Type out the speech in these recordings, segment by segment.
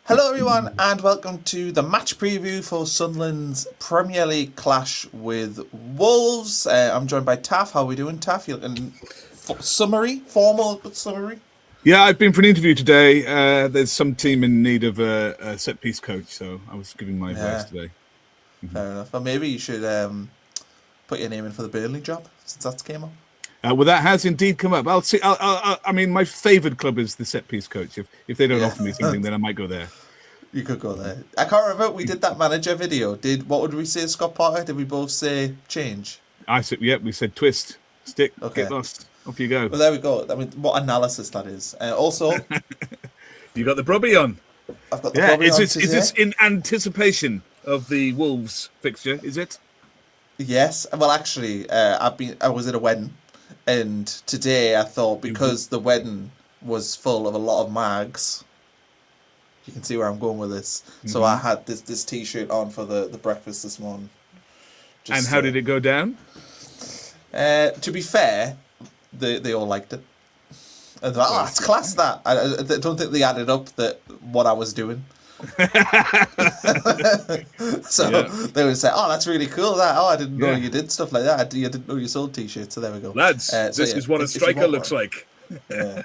Hello, everyone, and welcome to the match preview for Sunderland's Premier League clash with Wolves. I'm joined by Taff. How are we doing, Taff? You're looking formal but summary. Yeah, I've been for an interview today. There's some team in need of a set piece coach, so I was giving my advice Yeah, today. fair enough. Or maybe you should put your name in for the Burnley job since that's came up. Well, that has indeed come up. I'll see. I mean, my favoured club is the set piece coach. If they don't Yeah, offer me something, then I might go there. you could go there. I can't remember. We did that manager video. What would we say, Scott Parker? Did we both say change? I said, yeah, we said twist, stick, Okay. get lost. Off you go. Well, there we go. I mean, what analysis that is. Also, You got the Brobby on. I've got the Yeah, Bobby on is today. this in anticipation of the Wolves fixture? Is it? Yes. Well, actually, I was at a wedding, and today I thought because the wedding was full of a lot of mags, you can see where I'm going with this. So I had this T-shirt on for the breakfast this morning. And how did it go down? To be fair, they all liked it. And they're like, oh, it's class that. I don't think they added up what I was doing. So they would say, "Oh, that's really cool." I didn't know you did stuff like that. I didn't know you sold T-shirts. So there we go, lads. This is what a striker looks like. Yeah,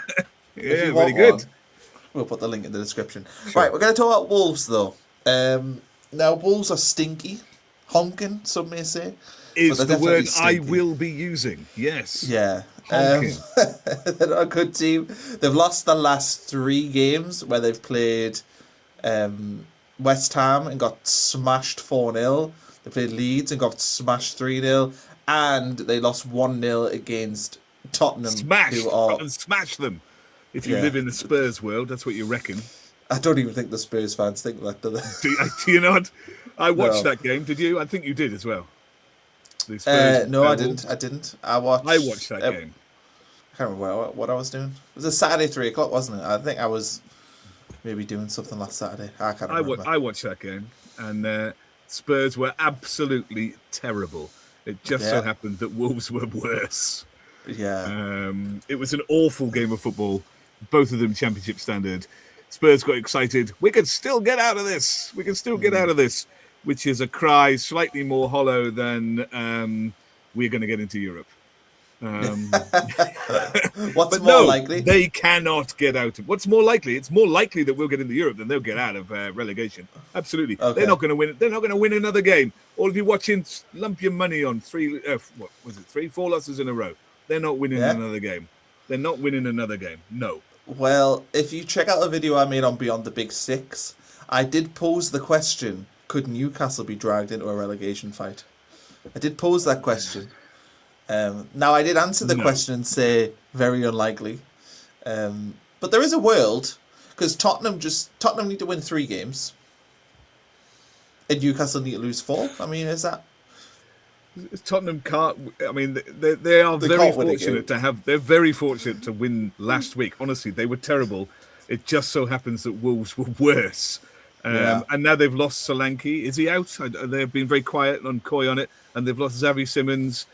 Yeah, very good. We'll put the link in the description. Sure. Right, we're going to talk about Wolves though. Now, Wolves are stinky, honking. Some may say is the word stinky. I will be using. Yes. Yeah. They're not a good team. They've lost the last 3 games where they've played West Ham and got smashed 4-0. They played Leeds and got smashed 3-0. And they lost 1-0 against Tottenham. Smash them. If you live in the Spurs world, that's what you reckon. I don't even think the Spurs fans think that, do they? Do you not? I watched that game. Did you? I think you did as well. No, I didn't. I watched that game. I can't remember what I was doing. It was a Saturday 3 o'clock, wasn't it? I think I was maybe doing something last Saturday. I can't remember. I watched that game, and Spurs were absolutely terrible. It just so happened that Wolves were worse. Yeah. It was an awful game of football. Both of them championship standard. Spurs got excited. We can still get out of this. We can still get out of this. Which is a cry slightly more hollow than we're going to get into Europe. What's more likely? They cannot get out of. What's more likely? It's more likely that we'll get into Europe than they'll get out of relegation. Absolutely, they're not going to win. They're not going to win another game. All of you watching, lump your money on 4 losses in a row. They're not winning another game. They're not winning another game. No. Well, if you check out a video I made on Beyond the Big Six, I did pose the question: could Newcastle be dragged into a relegation fight? I did pose that question. Now, I did answer the question and say very unlikely. But there is a world, because Tottenham need to win 3 games. And Newcastle need to lose 4. I mean, is that... Tottenham can't... I mean, they are very fortunate to have... They're very fortunate to win last week. Honestly, they were terrible. It just so happens that Wolves were worse. And now they've lost Solanke. Is he out? They've been very quiet and coy on it. And they've lost Xavi Simons.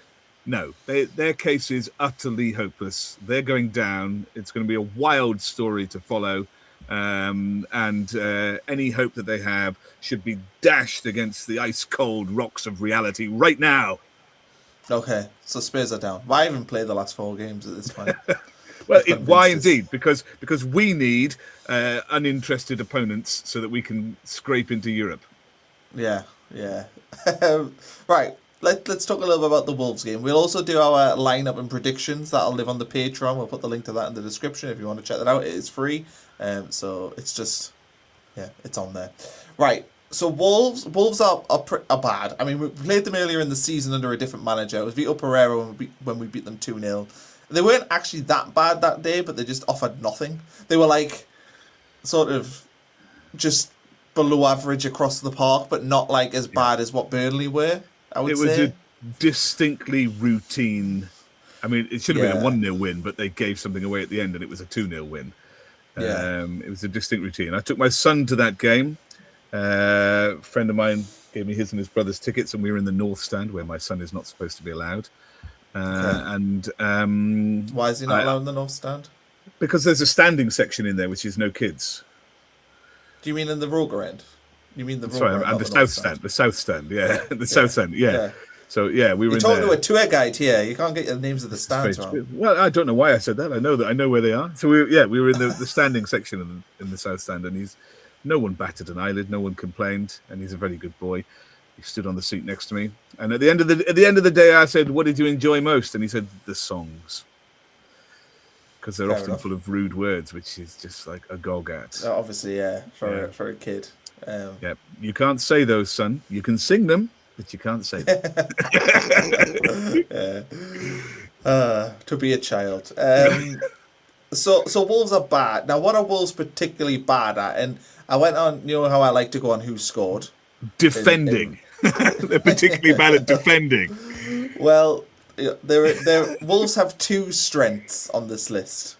No, their case is utterly hopeless. They're going down. It's going to be a wild story to follow. And any hope that they have should be dashed against the ice-cold rocks of reality right now. Okay, so Spurs are down. Why even play the last 4 games at this point? Well, why indeed? Because we need uninterested opponents so that we can scrape into Europe. Yeah. Right. Let's talk a little bit about the Wolves game. We'll also do our lineup and predictions. That'll live on the Patreon. We'll put the link to that in the description if you want to check that out. It is free. So it's just, it's on there. Right. So Wolves are bad. I mean, we played them earlier in the season under a different manager. It was Vitor Pereira when we beat them 2-0. They weren't actually that bad that day, but they just offered nothing. They were like sort of just below average across the park, but not like as bad as what Burnley were. It was a distinctly routine. I mean, it should have been a 1-0 win, but they gave something away at the end, and it was a 2-0 win. It was a distinct routine. I took my son to that game. A friend of mine gave me his and his brother's tickets, and we were in the North Stand, where my son is not supposed to be allowed. And why is he not allowed in the North Stand? Because there's a standing section in there, which is no kids. Do you mean in the Roker end? You mean the Sorry, Roker end, and not the the North south stand? stand. The south stand, Yeah, the yeah, south stand, yeah. yeah. So yeah, we were You're in talking there. to a tour guide here. You can't get the names of the stands wrong. Well, I don't know why I said that. I know where they are. So we were in the standing section in the south stand, and no one batted an eyelid, no one complained, and he's a very good boy. He stood on the seat next to me, and at the end of the day, I said, "What did you enjoy most?" And he said, "The songs." Because they're often full of rude words, which is just like a gog at. Obviously, yeah, for a kid. Yeah, you can't say those, son. You can sing them, but you can't say them. To be a child. So Wolves are bad. Now, what are Wolves particularly bad at? And I went on, you know how I like to go on who scored? Defending. They're particularly bad at defending. Well, Wolves have 2 strengths on this list.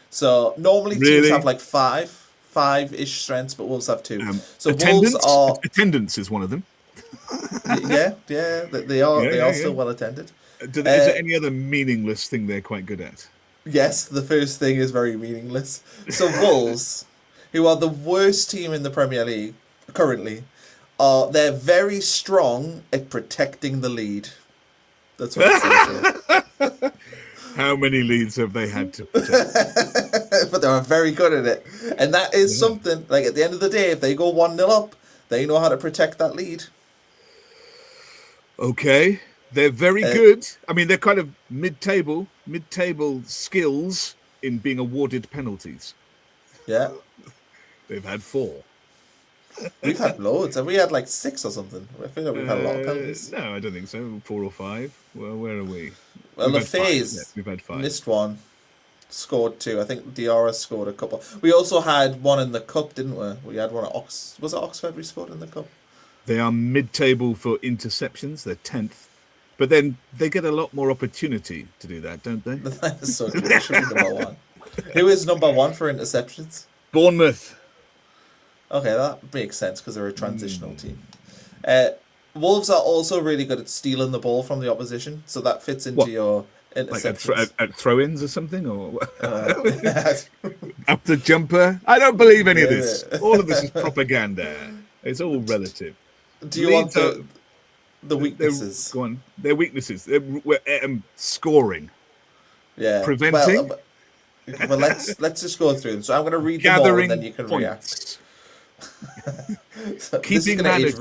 So normally teams have like five-ish strengths, but Wolves have 2. So Attendance is one of them. Yeah, they are still well attended. Is there any other meaningless thing they're quite good at? Yes, the first thing is very meaningless. So Wolves, who are the worst team in the Premier League currently, they're very strong at protecting the lead. That's what it says here. How many leads have they had to protect? But they're very good at it. And that is something, like at the end of the day, if they go 1-0 up, they know how to protect that lead. Okay. They're very good. I mean, they're kind of mid-table skills in being awarded penalties. Yeah. They've had 4. We've had loads. Have we had like 6 or something? I feel like we've had a lot of penalties. No, I don't think so. 4 or 5. Well, where are we? Well, LaFay's we've had 5. Missed one. Scored 2. I think Diarra scored a couple. We also had one in the cup, didn't we? We had one at Was it Oxford we scored in the cup? They are mid-table for interceptions. They're 10th. But then they get a lot more opportunity to do that, don't they? That's so true. They should be number 1. Who is number 1 for interceptions? Bournemouth. Okay, that makes sense because they're a transitional team. Wolves are also really good at stealing the ball from the opposition, so that fits into your interceptions. Like at throw-ins or something? Or up the jumper? I don't believe any of this. All of this is propaganda. It's all relative. Do you want the weaknesses? Go on. Their weaknesses. Scoring. Yeah. Preventing. Well, let's just go through them. So I'm going to read them all, and then you can react. So Keeping this is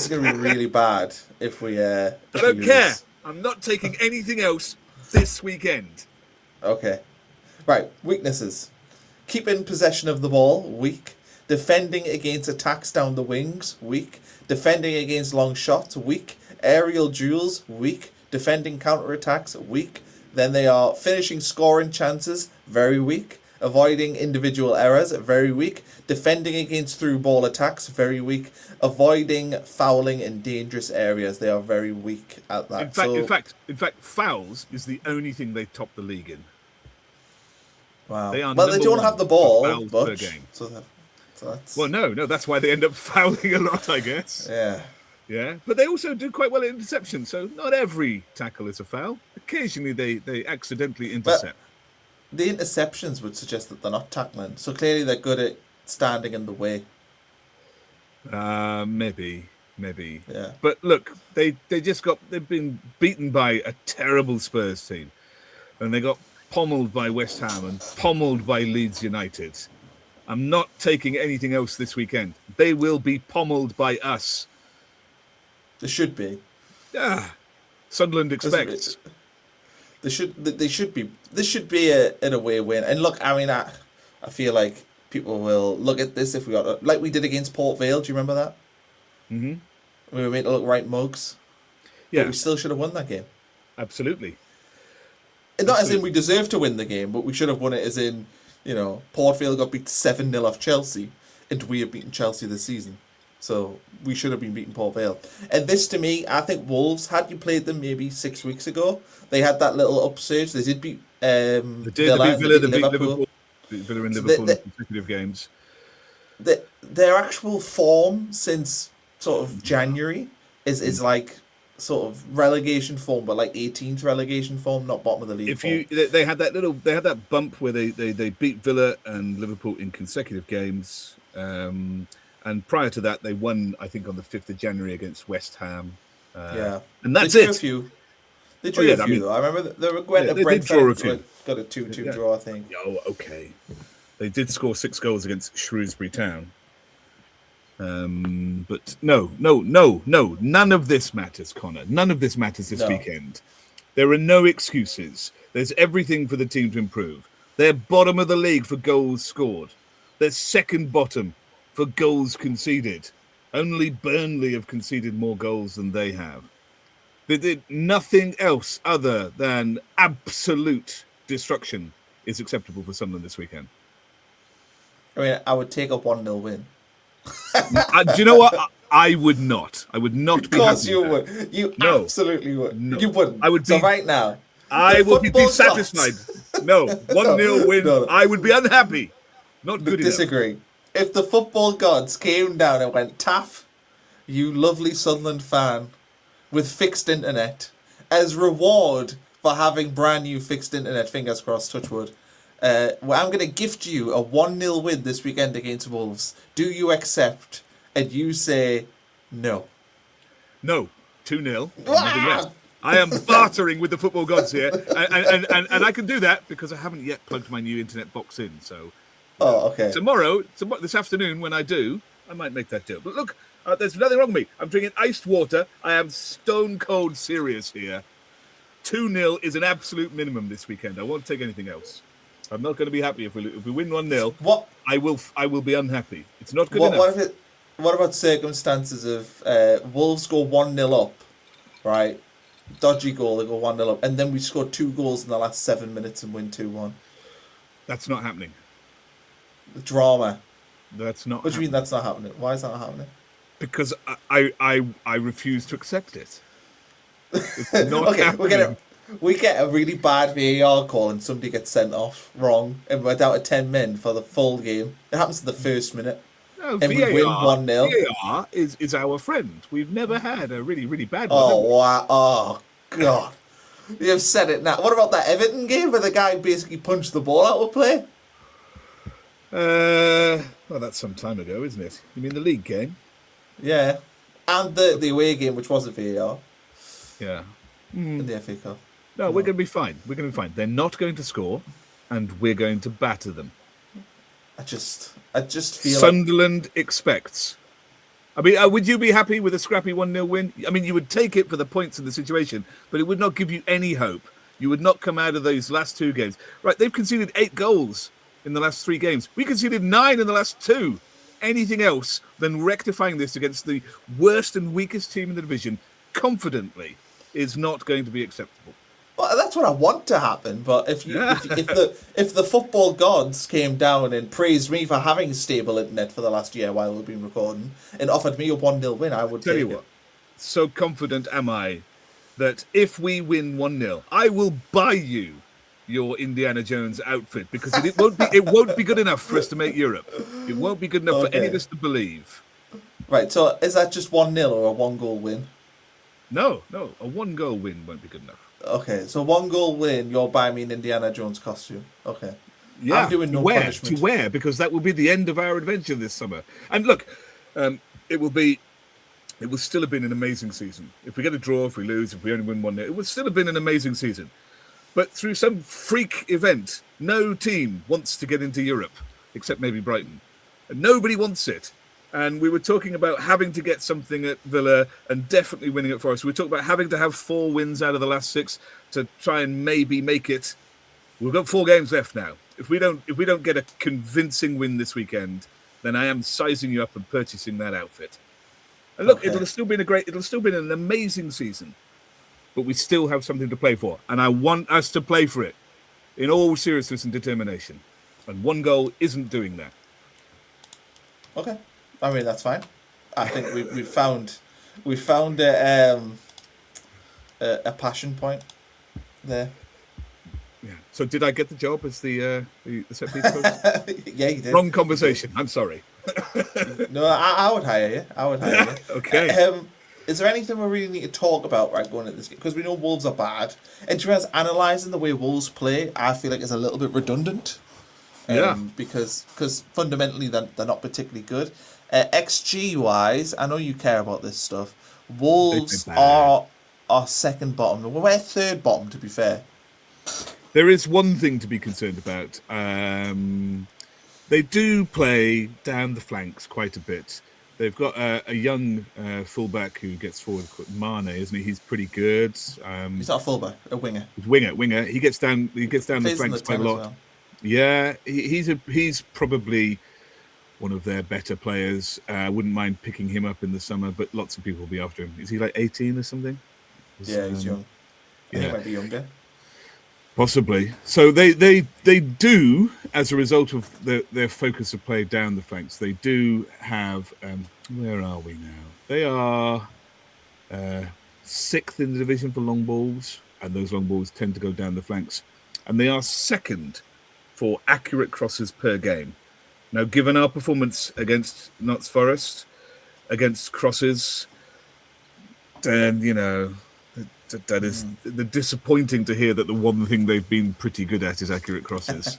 going to be really bad if we. I don't care. I'm not taking anything else this weekend. Okay. Right. Weaknesses. Keeping possession of the ball, weak. Defending against attacks down the wings, weak. Defending against long shots, weak. Aerial duels, weak. Defending counter-attacks, weak. Then they are finishing scoring chances, very weak. Avoiding individual errors, very weak. Defending against through ball attacks, very weak. Avoiding fouling in dangerous areas, they are very weak at that. In fact, fouls is the only thing they top the league in. Wow. They don't have the ball much, per game. So that's... Well, no, that's why they end up fouling a lot, I guess. Yeah, but they also do quite well at interception. So not every tackle is a foul. Occasionally, they accidentally intercept. But the interceptions would suggest that they're not tackling. So clearly, they're good at standing in the way. Maybe. Yeah. But look, they've been beaten by a terrible Spurs team, and they got pommeled by West Ham and pommeled by Leeds United. I'm not taking anything else this weekend. They will be pommeled by us. They should be. Yeah. Sunderland expects. They should be. This should be an away win. And look, I mean, I feel like people will look at this if we got like we did against Port Vale. Do you remember that? Mm-hmm. We were made to look right mugs. Yeah. But we still should have won that game. Absolutely. And not as in we deserve to win the game, but we should have won it as in, Port Vale got beat 7-0 off Chelsea, and we have beaten Chelsea this season. So we should have been beating Port Vale. And this, to me, I think Wolves, had you played them maybe 6 weeks ago, they had that little upsurge. They did beat Villa. They beat Liverpool. Villa in Liverpool in consecutive games. Their actual form since sort of January is like sort of relegation form, but like 18th relegation form, not bottom of the league. They had that bump where they beat Villa and Liverpool in consecutive games, And prior to that, they won, I think, on the 5th of January against West Ham. Yeah. And that's They drew it. a few. They Oh, drew yeah, a few, though. I remember they went yeah, to they did Brentford draw a and few. got a 2-2 Yeah. draw, I think. Oh, okay. They did score 6 goals against Shrewsbury Town. But no. None of this matters, Connor. None of this matters this weekend. There are no excuses. There's everything for the team to improve. They're bottom of the league for goals scored. They're second bottom for goals conceded. Only Burnley have conceded more goals than they have. They did nothing else other than absolute destruction is acceptable for Sunderland this weekend. I mean, I would take a 1-0 win. Do you know what? I would not. I would not be happy. Of course you would. You absolutely would. No. You wouldn't. I would be, so right now, I would be dissatisfied. No, 1-0 win. No. I would be unhappy. Not good enough. Disagree. If the football gods came down and went, Taff, you lovely Sunderland fan with fixed internet, as reward for having brand new fixed internet, fingers crossed, touch wood, I'm going to gift you a 1-0 win this weekend against Wolves. Do you accept? And you say no. No. 2-0. I am bartering with the football gods here. And I can do that because I haven't yet plugged my new internet box in. So, okay. Tomorrow, this afternoon, when I do, I might make that deal. But look, there's nothing wrong with me. I'm drinking iced water. I am stone cold serious here. 2-0 is an absolute minimum this weekend. I won't take anything else. I'm not going to be happy if we win 1-0. What? I will be unhappy. It's not good enough. What about circumstances of Wolves go 1-0 up, right? Dodgy goal, they go 1-0 up, and then we score 2 goals in the last 7 minutes and win 2-1. That's not happening. The drama. That's not. What do you mean that's not happening? Why is that not happening? Because I refuse to accept it. It's not okay, happening. We get a really bad VAR call and somebody gets sent off wrong, and we're down to 10 men for the full game. It happens in the first minute. No, and VAR, we win 1-0. VAR is our friend. We've never had a really, really bad one. Oh, wow. Oh, God. You've said it now. What about that Everton game where the guy basically punched the ball out of play? Well, that's some time ago, isn't it? You mean the league game? Yeah. And the away game, which wasn't VAR. Yeah. In the FA Cup. No, we're going to be fine. We're going to be fine. They're not going to score, and we're going to batter them. I just feel Sunderland expects. I mean, would you be happy with a scrappy 1-0 win? I mean, you would take it for the points in the situation, but it would not give you any hope. You would not come out of those last 2 games. Right, they've conceded 8 goals in the last 3 games. We conceded 9 in the last 2. Anything else than rectifying this against the worst and weakest team in the division confidently is not going to be acceptable. Well, that's what I want to happen. But if the football gods came down and praised me for having stable internet for the last year while we've been recording and offered me a 1-0 win, I would tell take you what. So confident am I that if we win 1-0, I will buy you your Indiana Jones outfit because it won't be good enough for us to make Europe. It won't be good enough for any of us to believe. Right. So is that just 1-0 or a 1-goal win? No, a 1-goal win won't be good enough. Okay, so 1-goal win, you'll buy me an Indiana Jones costume. Okay. Yeah, I'm doing no punishment. To wear, because that will be the end of our adventure this summer. And look, it will still have been an amazing season. If we get a draw, if we lose, if we only win 1-0, it would still have been an amazing season. But through some freak event, no team wants to get into Europe, except maybe Brighton. And nobody wants it. And we were talking about having to get something at Villa and definitely winning at Forest. We talked about having to have 4 wins out of the last 6 to try and maybe make it. We've got 4 games left now. If we don't get a convincing win this weekend, then I am sizing you up and purchasing that outfit. And look, it'll still been an amazing season, but we still have something to play for, and I want us to play for it in all seriousness and determination. And 1 goal isn't doing that. Okay. I mean, that's fine. I think we found a passion point there. Yeah. So did I get the job as the set piece coach? Yeah, you did. Wrong conversation. I'm sorry. No, I would hire you. Okay. Is there anything we really need to talk about going into this game? Because we know Wolves are bad. And to be honest, analysing the way Wolves play, I feel like it's a little bit redundant. Because fundamentally they're not particularly good. XG wise, I know you care about this stuff. Wolves are our second bottom. We're third bottom, to be fair. There is one thing to be concerned about. They do play down the flanks quite a bit. They've got a young fullback who gets forward, Mane, isn't he? He's pretty good. He's not a fullback, a winger. Winger. He gets down the flanks quite a lot. Well. Yeah, he's probably one of their better players. I wouldn't mind picking him up in the summer, but lots of people will be after him. Is he like 18 or something? He's young. I think he might be younger. Possibly. So they do, as a result of their focus of play down the flanks, they do have, where are we now? They are 6th in the division for long balls, and those long balls tend to go down the flanks. And they are 2nd for accurate crosses per game. Now, given our performance against Notts Forest, against crosses, then, that is the disappointing to hear that the one thing they've been pretty good at is accurate crosses.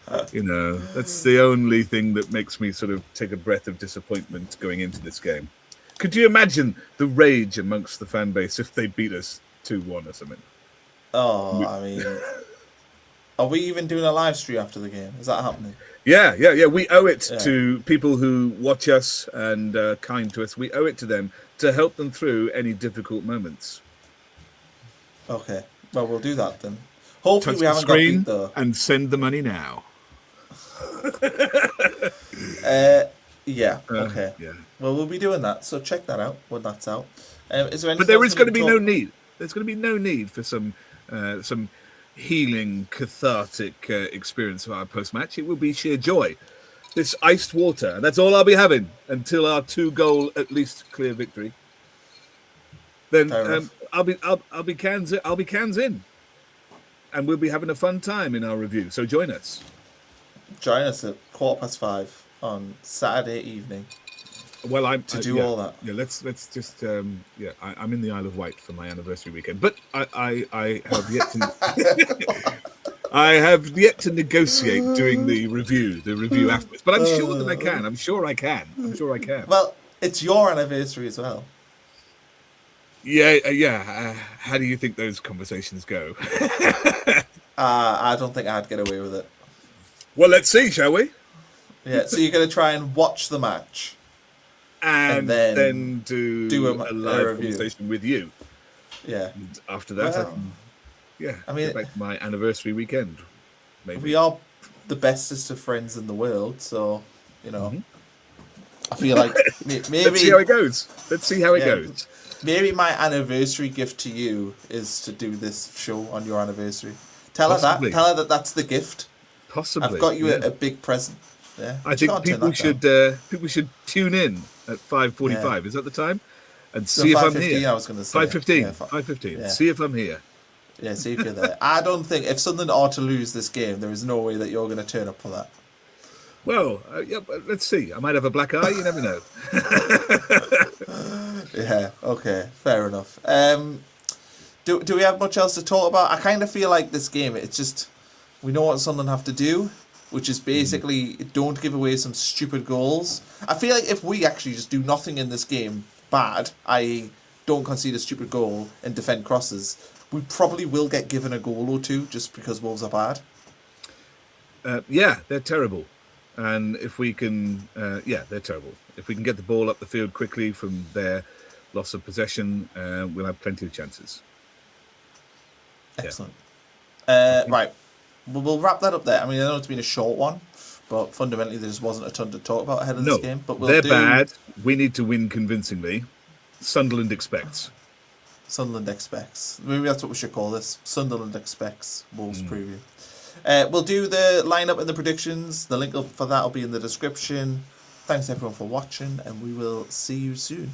That's the only thing that makes me sort of take a breath of disappointment going into this game. Could you imagine the rage amongst the fan base if they beat us 2-1 or something? Oh, I mean, are we even doing a live stream after the game? Is that happening? Yeah. We owe it to people who watch us and are kind to us. We owe it to them to help them through any difficult moments. Okay, well, we'll do that then. Hopefully, we haven't got beat, though. And send the money now. Yeah. Okay. Yeah. Well, we'll be doing that. So check that out when that's out. Is there anything? But there is going to be no need. There's going to be no need for some healing, cathartic experience of our post-match. It will be sheer joy. This iced water, and that's all I'll be having until our 2-goal at least clear victory. Then I'll be cans in, and we'll be having a fun time in our review. So join us. Join us at 5:15 on Saturday evening. Well, I'm to do all that. Yeah, let's just I'm in the Isle of Wight for my anniversary weekend, but I have yet to I have yet to negotiate doing the review afterwards. But I'm sure that I can. I'm sure I can. Well, it's your anniversary as well. Yeah. How do you think those conversations go? I don't think I'd get away with it. Well, let's see, shall we? Yeah. So you're going to try and watch the match, and then do a live conversation with you. Yeah. And after that, I mean, back to my anniversary weekend. Maybe we are the bestest of friends in the world, so I feel like maybe let's see how it goes. Maybe my anniversary gift to you is to do this show on your anniversary. Tell her that that's the gift. Possibly. I've got you a big present. Yeah. I think people should tune in at 5:45. Yeah. Is that the time? And see if I'm here. I was going to say 5:15. 5:15. Yeah. See if I'm here. Yeah, see if you're there. I don't think if Sunderland are to lose this game, there is no way that you're going to turn up for that. Well, let's see. I might have a black eye. You never know. Yeah. Okay. Fair enough. Do we have much else to talk about? I kind of feel like this game. It's just we know what Sunderland have to do, which is basically don't give away some stupid goals. I feel like if we actually just do nothing in this game bad, i.e., don't concede a stupid goal and defend crosses, we probably will get given a goal or two just because Wolves are bad. Yeah, they're terrible. And if we can, they're terrible. If we can get the ball up the field quickly from their loss of possession, we'll have plenty of chances. Excellent. Right. We'll wrap that up there. I mean, I know it's been a short one, but fundamentally there just wasn't a ton to talk about ahead of this game. But they're bad. We need to win convincingly. Sunderland expects. Maybe that's what we should call this. Sunderland expects Wolves preview. We'll do the lineup and the predictions. The link for that will be in the description. Thanks everyone for watching, and we will see you soon.